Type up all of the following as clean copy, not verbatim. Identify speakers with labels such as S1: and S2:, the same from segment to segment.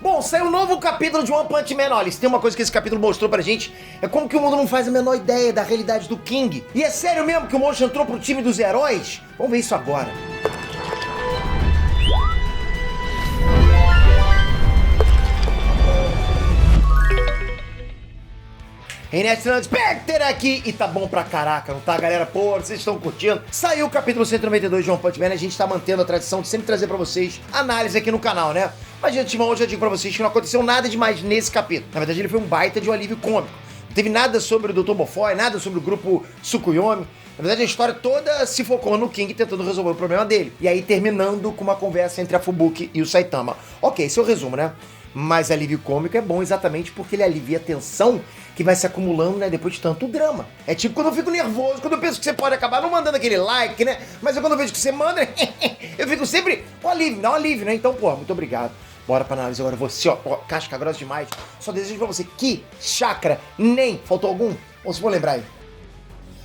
S1: Bom, saiu um novo capítulo de One Punch Man. Olha, se tem uma coisa que esse capítulo mostrou pra gente, é como que o mundo não faz a menor ideia da realidade do King. E é sério mesmo que o monstro entrou pro time dos heróis? Vamos ver isso agora. Ernesto Specter aqui, e tá bom pra caraca, não tá, galera? Pô, vocês estão curtindo? Saiu o capítulo 192 de One Punch Man, a gente tá mantendo a tradição de sempre trazer pra vocês análise aqui no canal, né? Mas de antemão, hoje eu digo pra vocês que não aconteceu nada demais nesse capítulo. Na verdade, ele foi um baita de um alívio cômico. Não teve nada sobre o Dr. Mofoy, nada sobre o grupo Tsukuyomi. Na verdade, a história toda se focou no King tentando resolver o problema dele. E aí, terminando com uma conversa entre a Fubuki e o Saitama. Ok, esse é o resumo, né? Mas alívio cômico é bom exatamente porque ele alivia a tensão que vai se acumulando, né, depois de tanto drama. É tipo quando eu fico nervoso, quando eu penso que você pode acabar não mandando aquele like, né? Mas quando eu vejo que você manda, eu fico sempre com alívio, dá um alívio, né? Então, pô, muito obrigado. Bora pra análise agora. Você, ó, casca grossa demais. Só desejo pra você que chakra, nem. Faltou algum? Ou se for lembrar aí.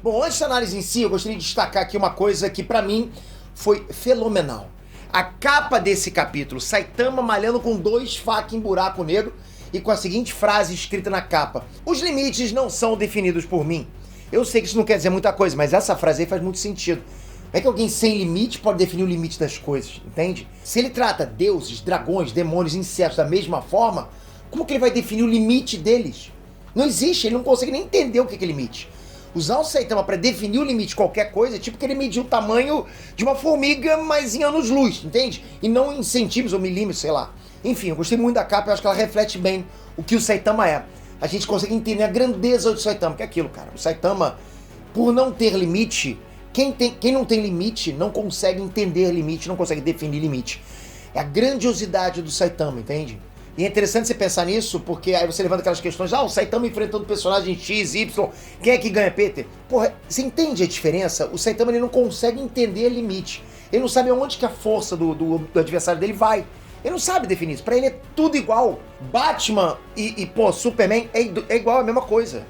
S1: Bom, antes da análise em si, eu gostaria de destacar aqui uma coisa que pra mim foi fenomenal. A capa desse capítulo, Saitama malhando com 2 facas em buraco negro e com a seguinte frase escrita na capa: os limites não são definidos por mim. Eu sei que isso não quer dizer muita coisa, mas essa frase aí faz muito sentido. Não é que alguém sem limite pode definir o limite das coisas, entende? Se ele trata deuses, dragões, demônios, insetos da mesma forma, como que ele vai definir o limite deles? Não existe, ele não consegue nem entender o que é limite. Usar o Saitama para definir o limite de qualquer coisa é tipo que ele medir o tamanho de uma formiga, mas em anos-luz, entende? E não em centímetros ou milímetros, sei lá. Enfim, eu gostei muito da capa, eu acho que ela reflete bem o que o Saitama é. A gente consegue entender a grandeza do Saitama, que é aquilo, cara. O Saitama, por não ter limite, quem não tem limite não consegue entender limite, não consegue definir limite. É a grandiosidade do Saitama, entende? E é interessante você pensar nisso, porque aí você levanta aquelas questões, o Saitama enfrentando personagem X, Y, quem é que ganha, Peter? Porra, você entende a diferença? O Saitama ele não consegue entender limite. Ele não sabe aonde que a força do adversário dele vai. Ele não sabe definir isso. Pra ele é tudo igual. Batman e Superman é igual, a mesma coisa.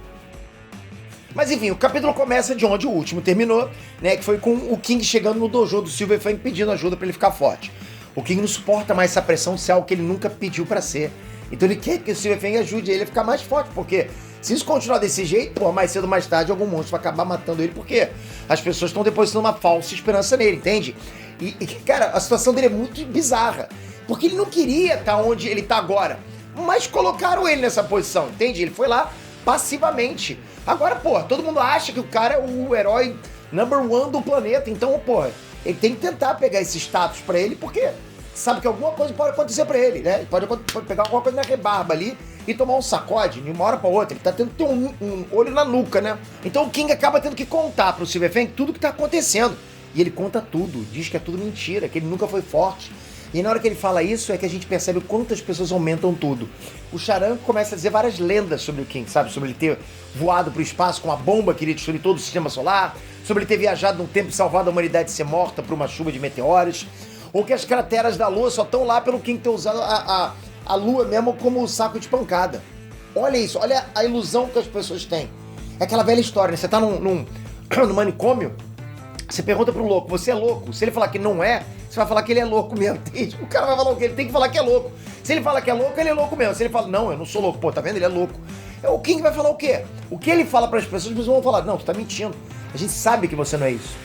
S1: Mas enfim, o capítulo começa de onde o último terminou, né? Que foi com o King chegando no dojo do Silver Fang pedindo ajuda pra ele ficar forte. O King não suporta mais essa pressão de ser algo que ele nunca pediu pra ser. Então ele quer que o Silver Fang ajude ele a ficar mais forte, porque se isso continuar desse jeito, pô, mais cedo ou mais tarde algum monstro vai acabar matando ele, porque as pessoas estão depositando uma falsa esperança nele, entende? E cara, a situação dele é muito bizarra, porque ele não queria estar onde ele tá agora, mas colocaram ele nessa posição, entende? Ele foi lá passivamente. Agora, pô, todo mundo acha que o cara é o herói number 1 do planeta, então, pô, ele tem que tentar pegar esse status pra ele, porque sabe que alguma coisa pode acontecer pra ele, né? Ele pode pegar alguma coisa na rebarba ali e tomar um sacode de uma hora pra outra. Ele tá tendo que ter um olho na nuca, né? Então o King acaba tendo que contar pro Silver Fang tudo que tá acontecendo. E ele conta tudo, diz que é tudo mentira, que ele nunca foi forte. E na hora que ele fala isso é que a gente percebe o quanto as pessoas aumentam tudo. O Charan começa a dizer várias lendas sobre o King, sabe? Sobre ele ter voado pro espaço com uma bomba que iria destruir todo o sistema solar, sobre ele ter viajado num tempo e salvado a humanidade de ser morta por uma chuva de meteoros, ou que as crateras da Lua só estão lá pelo King ter usado a Lua mesmo como saco de pancada. Olha isso, olha a ilusão que as pessoas têm. É aquela velha história, né? Você tá num manicômio, você pergunta pro louco, você é louco? Se ele falar que não é, você vai falar que ele é louco mesmo, entende? O cara vai falar o quê? Ele tem que falar que é louco. Se ele fala que é louco, ele é louco mesmo. Se ele fala, não, eu não sou louco, pô, tá vendo? Ele é louco. O King vai falar o quê? O que ele fala pras pessoas, as pessoas vão falar, não, tu tá mentindo. A gente sabe que você não é isso.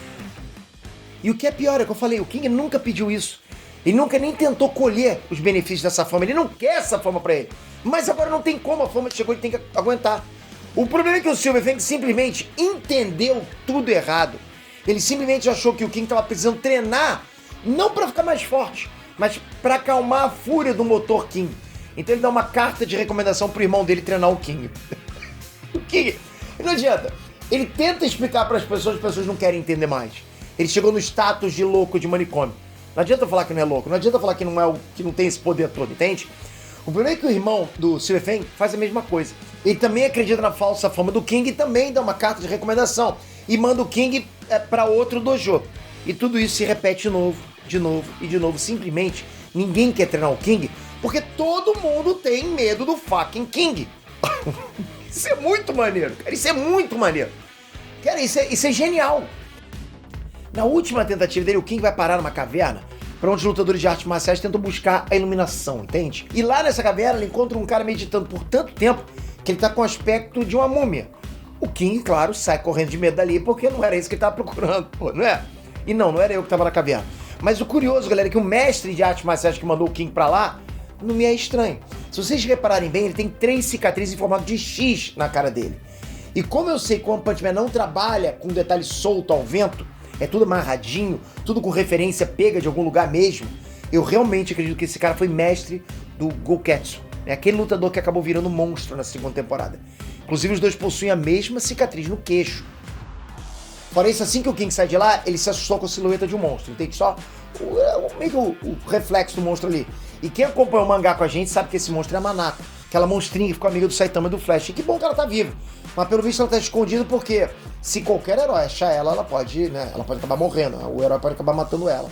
S1: E o que é pior é que eu falei, o King nunca pediu isso. Ele nunca nem tentou colher os benefícios dessa fama. Ele não quer essa fama pra ele. Mas agora não tem como, a fama chegou, ele tem que aguentar. O problema é que o Silver Fang simplesmente entendeu tudo errado. Ele simplesmente achou que o King tava precisando treinar, não pra ficar mais forte, mas pra acalmar a fúria do motor King. Então ele dá uma carta de recomendação pro irmão dele treinar o King. O King, não adianta. Ele tenta explicar para as pessoas não querem entender mais. Ele chegou no status de louco de manicômio. Não adianta falar que não é louco, não adianta falar que não tem esse poder todo, entende? O problema é que o irmão do Silver Fang faz a mesma coisa. Ele também acredita na falsa fama do King e também dá uma carta de recomendação. E manda o King para outro dojo. E tudo isso se repete de novo e de novo. Simplesmente ninguém quer treinar o King porque todo mundo tem medo do fucking King. Isso é muito maneiro, cara. Isso é muito maneiro. Cara, isso é genial. Na última tentativa dele, o King vai parar numa caverna pra onde os lutadores de artes marciais tentam buscar a iluminação, entende? E lá nessa caverna ele encontra um cara meditando por tanto tempo que ele tá com o aspecto de uma múmia. O King, claro, sai correndo de medo dali porque não era isso que ele tava procurando, pô, não é? E não era eu que tava na caverna. Mas o curioso, galera, é que o mestre de artes marciais que mandou o King pra lá não me é estranho. Se vocês repararem bem, ele tem 3 cicatrizes em formato de X na cara dele. E como eu sei que o One Punch Man não trabalha com detalhe solto ao vento, é tudo amarradinho, tudo com referência pega de algum lugar mesmo, eu realmente acredito que esse cara foi mestre do Goketsu. É aquele lutador que acabou virando monstro na segunda temporada. Inclusive os dois possuem a mesma cicatriz no queixo. Fora isso, assim que o King sai de lá, ele se assustou com a silhueta de um monstro. Entende só? Meio que o reflexo do monstro ali. E quem acompanha o mangá com a gente sabe que esse monstro é a Manaka. Aquela monstrinha que ficou amiga do Saitama e do Flash. E que bom que ela tá viva. Mas pelo visto ela tá escondida porque se qualquer herói achar ela, ela pode acabar morrendo. O herói pode acabar matando ela.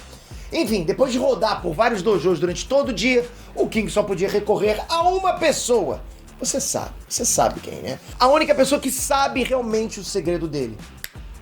S1: Enfim, depois de rodar por vários dojos durante todo o dia, o King só podia recorrer a uma pessoa. Você sabe quem, né? A única pessoa que sabe realmente o segredo dele.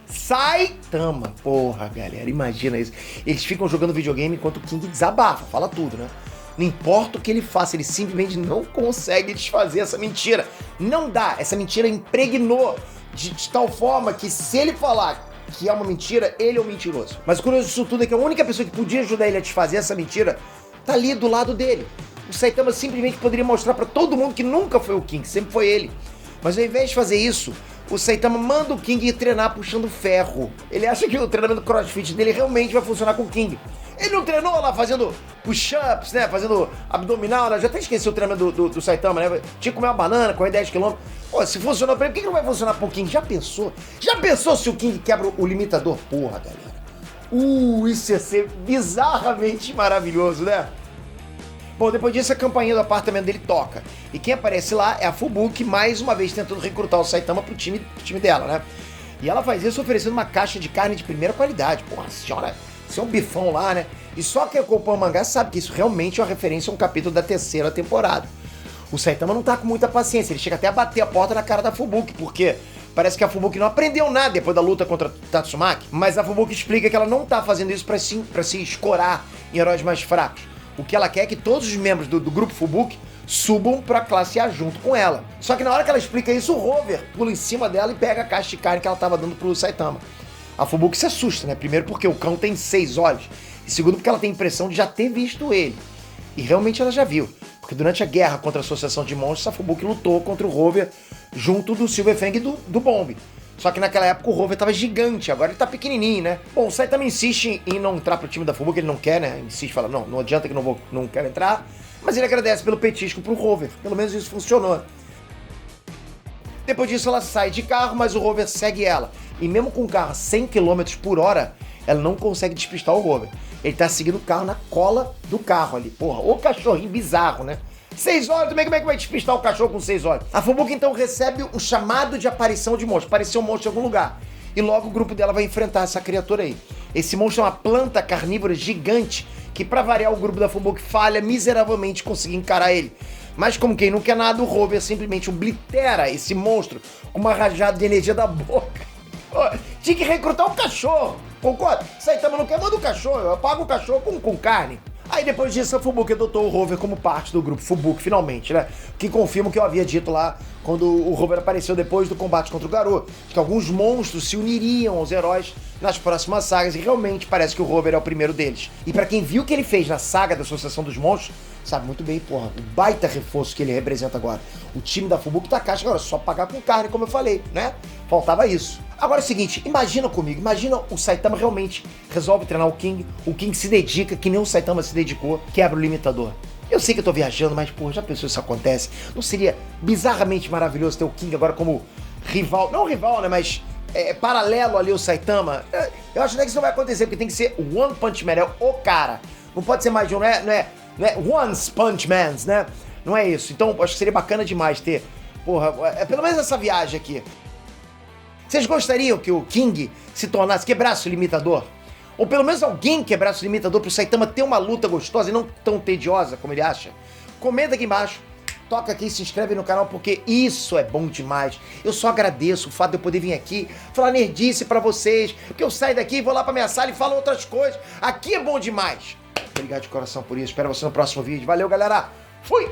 S1: Saitama. Porra, galera, imagina isso. Eles ficam jogando videogame enquanto o King desabafa, fala tudo, né? Não importa o que ele faça, ele simplesmente não consegue desfazer essa mentira. Não dá, essa mentira impregnou de tal forma que se ele falar que é uma mentira, ele é um mentiroso. Mas o curioso disso tudo é que a única pessoa que podia ajudar ele a desfazer essa mentira tá ali do lado dele. O Saitama simplesmente poderia mostrar pra todo mundo que nunca foi o King, sempre foi ele. Mas ao invés de fazer isso, o Saitama manda o King ir treinar puxando ferro. Ele acha que o treinamento crossfit dele realmente vai funcionar com o King. Ele não treinou lá fazendo push-ups, né? Fazendo abdominal, né? Já até esqueci o treinamento do Saitama, né? Tinha que comer uma banana, correr 10 km. Pô, se funcionou pra ele, por que não vai funcionar pro King? Já pensou? Já pensou se o King quebra o limitador? Porra, galera. Isso ia ser bizarramente maravilhoso, né? Bom, depois disso a campainha do apartamento dele toca. E quem aparece lá é a Fubuki, mais uma vez tentando recrutar o Saitama pro time dela, né? E ela faz isso oferecendo uma caixa de carne de primeira qualidade. Porra, senhora, isso é um bifão lá, né? E só quem acompanha o mangá sabe que isso realmente é uma referência a um capítulo da 3ª temporada. O Saitama não tá com muita paciência, ele chega até a bater a porta na cara da Fubuki, porque parece que a Fubuki não aprendeu nada depois da luta contra Tatsumaki, mas a Fubuki explica que ela não tá fazendo isso pra se escorar em heróis mais fracos. O que ela quer é que todos os membros do grupo Fubuki subam pra classe A junto com ela. Só que na hora que ela explica isso, o Rover pula em cima dela e pega a caixa de carne que ela tava dando pro Saitama. A Fubuki se assusta, né? Primeiro porque o cão tem 6 olhos, e segundo porque ela tem a impressão de já ter visto ele. E realmente ela já viu, porque durante a guerra contra a Associação de Monstros, a Fubuki lutou contra o Rover junto do Silver Fang e do Bomb. Só que naquela época o Rover tava gigante, agora ele tá pequenininho, né? Bom, o Saitama insiste em não entrar pro time da Fubuki, ele não quer, né? Insiste, fala, não adianta que não quero entrar. Mas ele agradece pelo petisco pro Rover, pelo menos isso funcionou. Depois disso ela sai de carro, mas o Rover segue ela. E mesmo com o carro a 100 km por hora, ela não consegue despistar o Rover. Ele tá seguindo o carro na cola do carro ali. Porra, ô cachorrinho bizarro, né? 6 horas, como é que vai despistar o cachorro com 6 horas? A Fubuki então recebe um chamado de aparição de monstro. Apareceu um monstro em algum lugar. E logo o grupo dela vai enfrentar essa criatura aí. Esse monstro é uma planta carnívora gigante que, pra variar, o grupo da Fubuki falha miseravelmente conseguir encarar ele. Mas como quem não quer nada, o Rover simplesmente oblitera esse monstro com uma rajada de energia da boca. Tinha que recrutar um cachorro, concorda? Saitama não quer, manda o cachorro, eu pago o cachorro com carne. Aí depois disso a Fubuki adotou o Rover como parte do grupo Fubuki, finalmente, né? Que confirma o que eu havia dito lá quando o Rover apareceu depois do combate contra o Garou, que alguns monstros se uniriam aos heróis nas próximas sagas, e realmente parece que o Rover é o primeiro deles. E pra quem viu o que ele fez na saga da Associação dos Monstros, sabe muito bem, porra, o baita reforço que ele representa agora. O time da Fubuki tá caixa agora, só pagar com carne, como eu falei, né? Faltava isso. Agora é o seguinte, imagina comigo, imagina o Saitama realmente resolve treinar o King se dedica, que nem o Saitama se dedicou, quebra o limitador. Eu sei que eu tô viajando, mas, pô, já pensou se isso acontece? Não seria bizarramente maravilhoso ter o King agora como rival, não rival, né, mas paralelo ali ao Saitama? Eu acho que isso não vai acontecer, porque tem que ser o One Punch Man, é o cara. Não pode ser mais de um, não é One Punch Man, né? Não é isso. Então, acho que seria bacana demais ter, porra, pelo menos essa viagem aqui. Vocês gostariam que o King se tornasse, quebrasse o limitador? Ou pelo menos alguém quebrasse o limitador pro Saitama ter uma luta gostosa e não tão tediosa como ele acha? Comenta aqui embaixo, toca aqui, se inscreve no canal, porque isso é bom demais. Eu só agradeço o fato de eu poder vir aqui falar nerdice pra vocês, porque eu saio daqui, vou lá pra minha sala e falo outras coisas. Aqui é bom demais. Obrigado de coração por isso. Espero você no próximo vídeo. Valeu, galera. Fui!